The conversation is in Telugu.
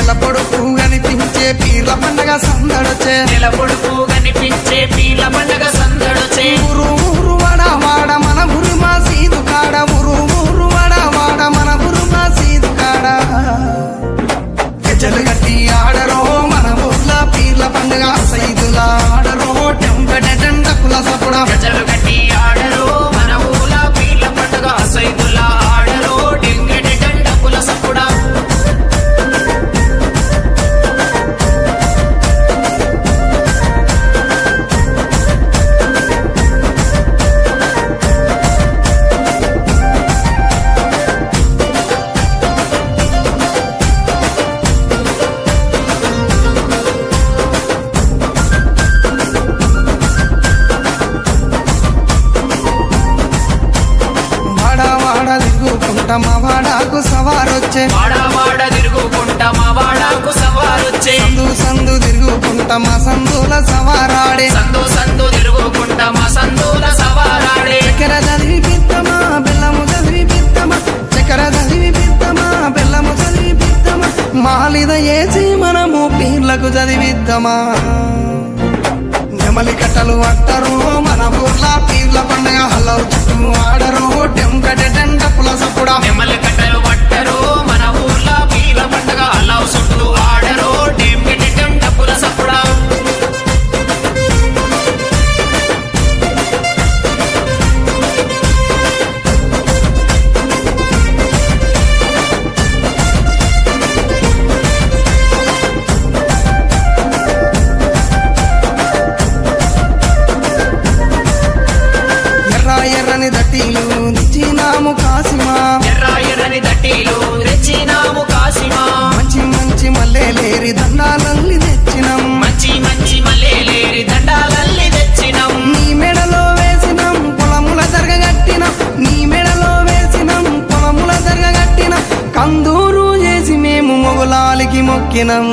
నెల పొడుపు కనిపించే పీర్ల పండగ సందడొచ్చే నెల పొడుపు కనిపించే పీర్ల పండగ సందడొచ్చే ఊరు ఊరు వాడ వాడ మన ఊరు మా సీదు కాడ ఊరు ఊరు వాడ వాడ మన ఊరు మా సీదు కాడ గజలు గట్టి ఆడరో మన ఊర్ల పీర్ల పండగ సైదుల ఆడరో టెంపెటెండకుల సపుడ గజలు కట్టి ఆడరో మన ఊల పీర్ల పండగ సైదుల ఆడరో డెంగెడె డండకుల సపుడ మా వాడాకు సవారొచ్చే వాడా వాడ తిరుగుకుంటా మా వాడాకు సవారొచ్చే సందు సందు తిరుగుకుంటా మా సందుల సవారాడే సందు సందు తిరుగుకుంటా మా సందుల సవారాడే చక్కెర చదివి పిత్తమా బెల్లము చదివి పిత్తమా చక్కెర చదివి పిత్తమా బెల్లము చదివి పిత్తమా మాలిద వేసి మనము పీర్లకు చదివిద్దామా నెమలి కట్టలు అట్టరు మన ఊర్ల పీర్ల పండగ హలవు చుట్టూ ఆడరు టెంకటెండపుల సపుడ నెమలి కట్టలు పట్టరు మన ఊర్ల పీర్ల పండగ అల్లావు చుట్టూ ఆడరు డెంగెడె డండకుల సపుడ ఎర్రని దట్టీలు తెచ్చినాము కాసిమా ఎర్ర ఎర్రని దట్టీలు తెచ్చినాము కాసిమా మంచి మంచి మల్లెలేరి దండాలల్లి తెచ్చినాం మంచి మంచి మల్లెలేరి దండాలల్లి తెచ్చినాం నీ మెడలో వేసినాం పొలముల జరగగట్టినాం నీ మెడలో వేసినాం పొలముల జరగగట్టినాం కందూరు చేసి మేము మొగులాలికి మొక్కినాం